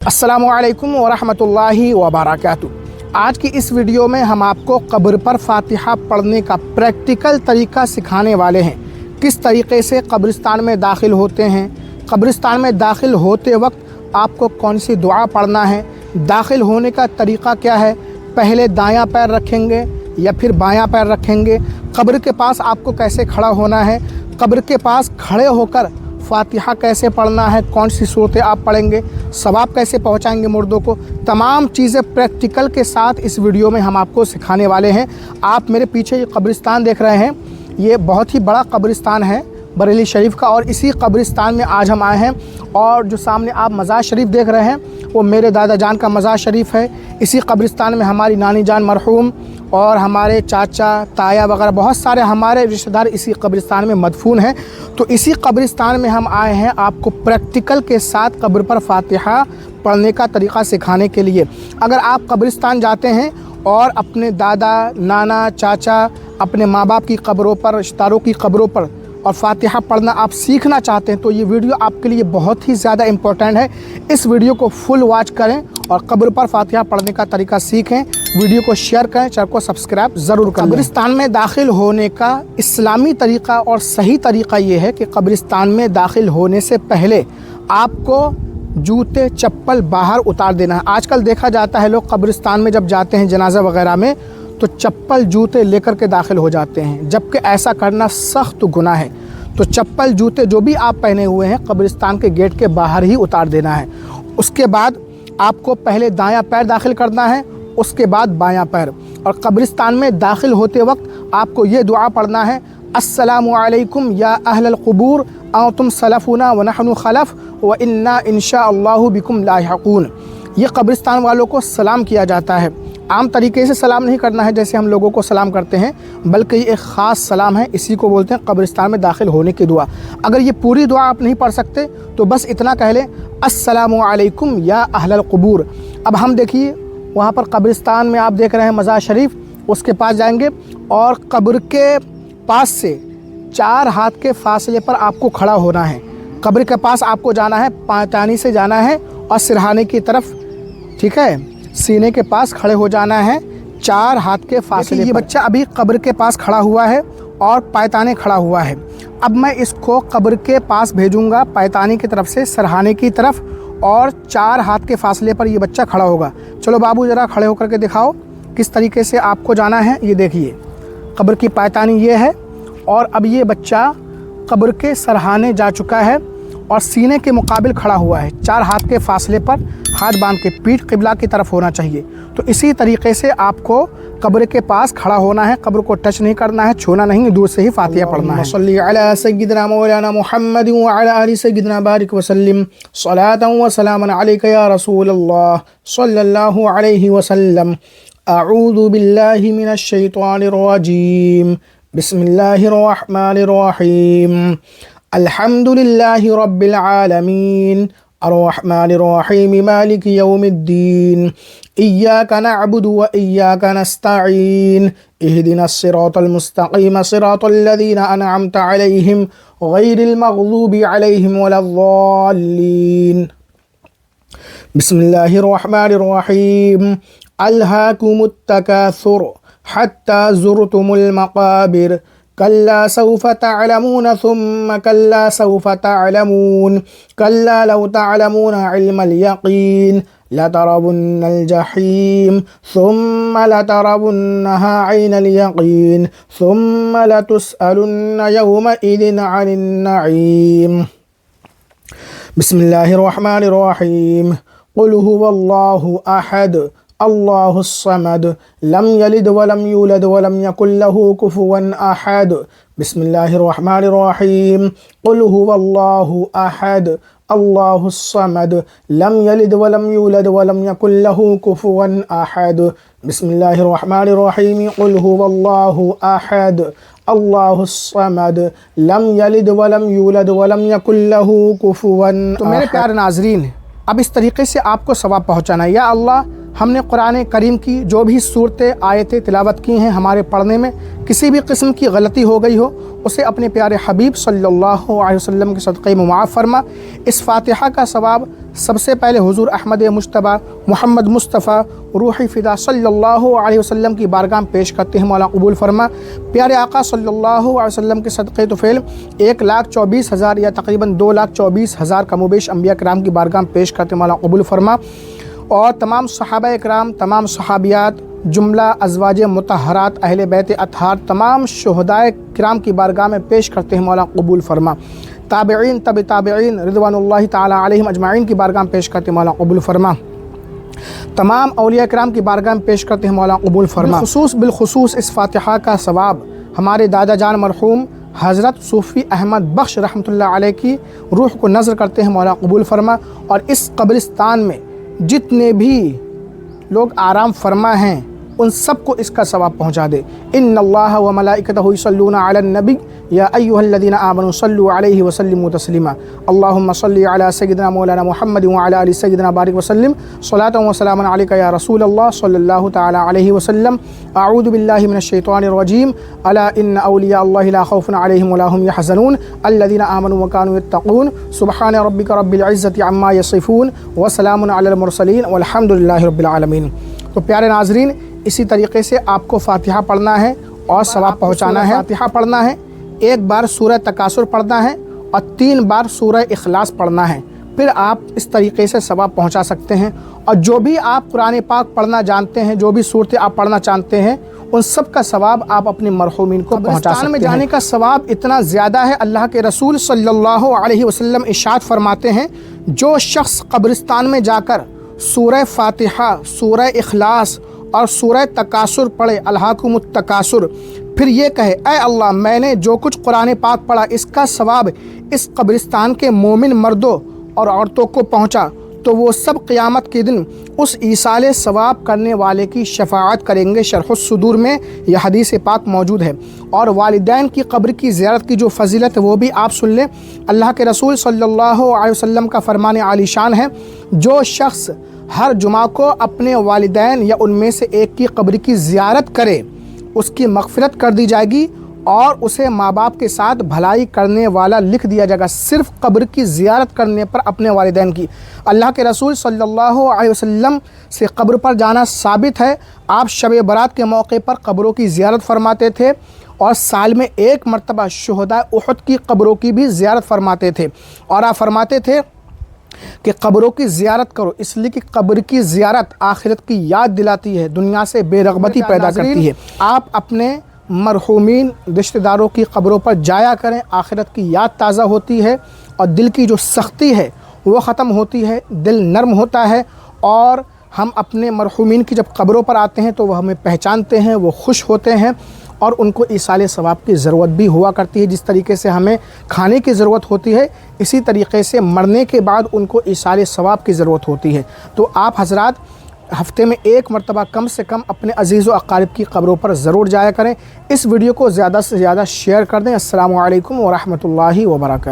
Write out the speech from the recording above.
अस्सलामु अलैकुम वरहमतुल्लाहि वबरकातुहू। आज की इस वीडियो में हम आपको कब्र पर फातिहा पढ़ने का प्रैक्टिकल तरीका सिखाने वाले हैं। किस तरीके से कब्रिस्तान में दाखिल होते हैं, कब्रिस्तान में दाखिल होते वक्त आपको कौन सी दुआ पढ़ना है, दाखिल होने का तरीका क्या है, पहले दायां पैर रखेंगे या फिर बायां पैर रखेंगे, कब्र के पास आपको कैसे खड़ा होना है, कब्र के पास खड़े होकर फातिहा कैसे पढ़ना है, कौन सी सूरतें आप पढ़ेंगे, सवाब कैसे पहुंचाएंगे मुर्दों को, तमाम चीज़ें प्रैक्टिकल के साथ इस वीडियो में हम आपको सिखाने वाले हैं। आप मेरे पीछे ये कब्रिस्तान देख रहे हैं, ये बहुत ही बड़ा कब्रिस्तान है बरेली शरीफ का, और इसी कब्रिस्तान में आज हम आए हैं। और जो सामने आप मज़ार शरीफ देख रहे हैं वो मेरे दादा जान का मज़ार शरीफ है। इसी कब्रिस्तान में हमारी नानी जान मरहूम और हमारे चाचा ताया वगैरह बहुत सारे हमारे रिश्तेदार इसी कब्रिस्तान में मदफून हैं। तो इसी कब्रिस्तान में हम आए हैं आपको प्रैक्टिकल के साथ कब्र पर फातिहा पढ़ने का तरीक़ा सिखाने के लिए। अगर आप कब्रिस्तान जाते हैं और अपने दादा नाना चाचा अपने माँ बाप की कब्रों पर, रिश्तेदारों की कब्रों पर और फातिहा पढ़ना आप सीखना चाहते हैं तो ये वीडियो आपके लिए बहुत ही ज़्यादा इम्पोर्टेंट है। इस वीडियो को फुल वॉच करें और कब्र पर फातिहा पढ़ने का तरीका सीखें। वीडियो को शेयर करें, चैनल को सब्सक्राइब ज़रूर करें। कब्रिस्तान में दाखिल होने का इस्लामी तरीका और सही तरीका ये है कि कब्रिस्तान में दाखिल होने से पहले आपको जूते चप्पल बाहर उतार देना है। आजकल देखा जाता है लोग कब्रिस्तान में जब जाते हैं जनाजा वगैरह में तो चप्पल जूते लेकर के दाखिल हो जाते हैं, जबकि ऐसा करना सख्त गुनाह है। तो चप्पल जूते जो भी आप पहने हुए हैं कब्रिस्तान के गेट के बाहर ही उतार देना है। उसके बाद आपको पहले दायां पैर दाखिल करना है, उसके बाद बायां पैर। और कब्रिस्तान में दाखिल होते वक्त आपको ये दुआ पढ़ना है, अस्सलामु अलैकुम या अहलल क़ुबूर अंतुम सलफ़ुना व नहनु खलफ़ व इन्ना इंशाअल्लाहु बिकुम लाहिक़ून। ये कब्रिस्तान वालों को सलाम किया जाता है। आम तरीके से सलाम नहीं करना है जैसे हम लोगों को सलाम करते हैं, बल्कि ये एक ख़ास सलाम है। इसी को बोलते हैं कब्रिस्तान में दाखिल होने की दुआ। अगर ये पूरी दुआ आप नहीं पढ़ सकते तो बस इतना कह लें, अस्सलामु अलैकुम या अहलल क़ुबूर। अब हम देखिए वहाँ पर कब्रिस्तान में आप देख रहे हैं मज़ार शरीफ, उसके पास जाएंगे और कब्र के पास से 4 हाथ के फासले पर आपको खड़ा होना है। कब्र के पास आपको जाना है, पायतानी से जाना है और सिरहाने की तरफ, ठीक है, सीने के पास खड़े हो जाना है 4 हाथ के फासले। ये बच्चा अभी कब्र के पास खड़ा हुआ है और पायताने खड़ा हुआ है। अब मैं इसको कब्र के पास भेजूंगा पायतानी की तरफ से सरहाने की तरफ, और 4 हाथ के फासले पर ये बच्चा खड़ा होगा। चलो बाबू ज़रा खड़े होकर के दिखाओ किस तरीके से आपको जाना है। ये देखिए कब्र की पायतानी ये है, और अब ये बच्चा कब्र के सरहाने जा चुका है और सीने के मुकाबिल खड़ा हुआ है। 4 हाथ के फासले पर हाथ बांध के, पीठ किबला की तरफ होना चाहिए। तो इसी तरीके से आपको कब्र के पास खड़ा होना है, कब्र को टच नहीं करना है, छूना नहीं, दूर से ही फातिहा पढ़ना है। सल्ली अला सय्यिदिना मौलाना मुहम्मद व अला आलि सय्यिदिना बारिक व सल्लिम सलातन व सलामन अलैका या रसूलल्लाह सल्लल्लाहु अलैहि वसल्लम। अऊज़ु बिल्लाहि मिनश शैतानिर रजीम। बिस्मिल्लाहिर रहमानिर रहीम। अल्हम्दुलिल्लाहि रब्बिल आलमीन अर्रहमानिर रहीम मालिकि यौमिद्दीन इय्याका नअबुदु व इय्याका नस्तईन इहदिनस सिरातल मुस्तकीम सिरातल लज़ीना अनअमता अलैहिम गैरिल मग़ज़ूबि अलैहिम वलद्दाल्लीन। बिस्मिल्लाहिर रहमानिर रहीम। अल्हाकुमुत तकासुर हत्ता ज़ुरतुमुल मक़ाबिर कल्ला सौफ तअलमून सुम्मा कल्ला सौफ तअलमून कल्ला लौ तअलमून इल्मल यकीन लतरवुन्नल जहीम सुम्मा लतरवुन्नहा ऐनल यकीन सुम्मा लतुसअलुन्न यौमइज़िन अनिन नईम। बिस्मिल्लाहिर रहमानिर रहीम। क़ुल हुवल्लाहु अहद अल्लाहुस समद लम यलिद वलम यूलद वलम यकुल लहू कुफुवन अहद। बिस्मिल्लाहिर रहमानिर रहीम। क़ुल हुवल्लाहु अहद अल्लाहुस समद लम यलिद वलम यूलद वलम यकुल लहू कुफुवन अहद। बिस्मिल्लाहिर रहमानिर रहीम। क़ुल हुवल्लाहु अहद अल्लाहुस समद लम यलिद वलम यूलद वलम यकुल लहू कुफुवन। तो मेरे प्यारे नाज़रीन, अब इस तरीके से आपको सवाब पहुँचाना है। या अल्लाह, हमने कुरान करीम की जो भी सूरतें आयतें तिलावत की हैं, हमारे पढ़ने में किसी भी किस्म की गलती हो गई हो اسے اپنے پیارے حبیب صلی اللہ علیہ وسلم کے صدقے میں معاف فرما۔ اس فاتحہ کا ثواب سب سے پہلے حضور احمد مجتبیٰ محمد مصطفیٰ روح فدا صلی اللہ علیہ وسلم کی بارگاہ میں پیش کرتے ہیں، مولا قبول فرما۔ پیارے آقا صلی اللہ علیہ وسلم کے صدقے طفیل 1,24,000 یا تقریباً 2,24,000 کم و بیش انبیاء کرام کی بارگاہ میں پیش کرتے ہیں، مولا قبول فرما۔ اور تمام صحابہ کرام، تمام صحابیات، جملہ ازواج مطہرات، اہل بیت اطہار، تمام شہداء کرام کی بارگاہ میں پیش کرتے ہیں، مولا قبول فرما۔ تابعین، تبع تابعین رضوان اللہ تعالی علیہم اجمعین کی بارگاہ میں پیش کرتے ہیں، مولا قبول فرما۔ تمام اولیاء کرام کی بارگاہ میں پیش کرتے ہیں، مولا قبول فرما۔ بالخصوص اس فاتحہ کا ثواب ہمارے دادا جان مرحوم حضرت صوفی احمد بخش رحمۃ اللہ علیہ کی روح کو نذر کرتے ہیں، مولا قبول فرما۔ اور اس قبرستان میں جتنے بھی لوگ آرام فرما ہیں ان سب کو اس کا ثواب پہنچا دے۔ ان اللہ و ملائکتہ یصلون علی النبی یا ایھا الذین آمنوا صلوا علیہ وسلموا تسلیما۔ اللہم صلی علی سیدنا مولانا محمد وعلی آل سیدنا بارک وسلم صلاۃ و سلام علیک یا رسول اللہ صلی اللہ تعالی علیہ وسلم۔ اعوذ باللہ من الشیطان الرجیم۔ الا ان اولیاء اللہ لا خوف علیہم ولا هم یحزنون الذین آمنوا وکانوا یتقون۔ سبحان ربک رب العزۃ عما یصفون وسلام علی المرسلین والحمد للہ رب العالمین۔ تو پیارے ناظرین، اسی طریقے سے آپ کو فاتحہ پڑھنا ہے اور ثواب پہنچانا ہے۔ فاتحہ پڑھنا ہے، ایک بار سورہ تکاثر پڑھنا ہے اور 3 بار سورہ اخلاص پڑھنا ہے، پھر آپ اس طریقے سے ثواب پہنچا سکتے ہیں۔ اور جو بھی آپ قرآن پاک پڑھنا جانتے ہیں، جو بھی صورتیں آپ پڑھنا چاہتے ہیں، ان سب کا ثواب آپ اپنے مرحومین کو پہنچا سکتے ہیں۔ قبرستان میں جانے کا ثواب اتنا زیادہ ہے، اللہ کے رسول صلی اللہ علیہ وسلم ارشاد فرماتے ہیں، جو شخص قبرستان میں جا کر سورہ فاتحہ، سورہ اخلاص اور سورہ تکاثر پڑھے، الہاکم التکاثر، پھر یہ کہے اے اللہ میں نے جو کچھ قرآن پاک پڑھا اس کا ثواب اس قبرستان کے مومن مردوں اور عورتوں کو پہنچا، تو وہ سب قیامت کے دن اس ایصال ثواب کرنے والے کی شفاعت کریں گے۔ شرح الصدور میں یہ حدیث پاک موجود ہے۔ اور والدین کی قبر کی زیارت کی جو فضیلت ہے وہ بھی آپ سن لیں۔ اللہ کے رسول صلی اللہ علیہ وسلم کا فرمان عالی شان ہے، جو شخص ہر جمعہ کو اپنے والدین یا ان میں سے ایک کی قبر کی زیارت کرے اس کی مغفرت کر دی جائے گی اور اسے ماں باپ کے ساتھ بھلائی کرنے والا لکھ دیا جائے گا، صرف قبر کی زیارت کرنے پر اپنے والدین کی۔ اللہ کے رسول صلی اللہ علیہ وسلم سے قبر پر جانا ثابت ہے۔ آپ شب برات کے موقع پر قبروں کی زیارت فرماتے تھے اور سال میں 1 مرتبہ شہداء احد کی قبروں کی بھی زیارت فرماتے تھے۔ اور آپ فرماتے تھے کہ قبروں کی زیارت کرو، اس لیے کہ قبر کی زیارت آخرت کی یاد دلاتی ہے، دنیا سے بے رغبتی پیدا کرتی ہے۔ آپ اپنے مرحومین رشتہ داروں کی قبروں پر جایا کریں، آخرت کی یاد تازہ ہوتی ہے اور دل کی جو سختی ہے وہ ختم ہوتی ہے، دل نرم ہوتا ہے، اور ہم اپنے مرحومین کی جب قبروں پر آتے ہیں تو وہ ہمیں پہچانتے ہیں، وہ خوش ہوتے ہیں، اور ان کو ایصال ثواب کی ضرورت بھی ہوا کرتی ہے۔ جس طریقے سے ہمیں کھانے کی ضرورت ہوتی ہے، اسی طریقے سے مرنے کے بعد ان کو ایصال ثواب کی ضرورت ہوتی ہے۔ تو آپ حضرات ہفتے میں 1 مرتبہ کم سے کم اپنے عزیز و اقارب کی قبروں پر ضرور جایا کریں۔ اس ویڈیو کو زیادہ سے زیادہ شیئر کر دیں۔ السلام علیکم ورحمۃ اللہ وبرکاتہ۔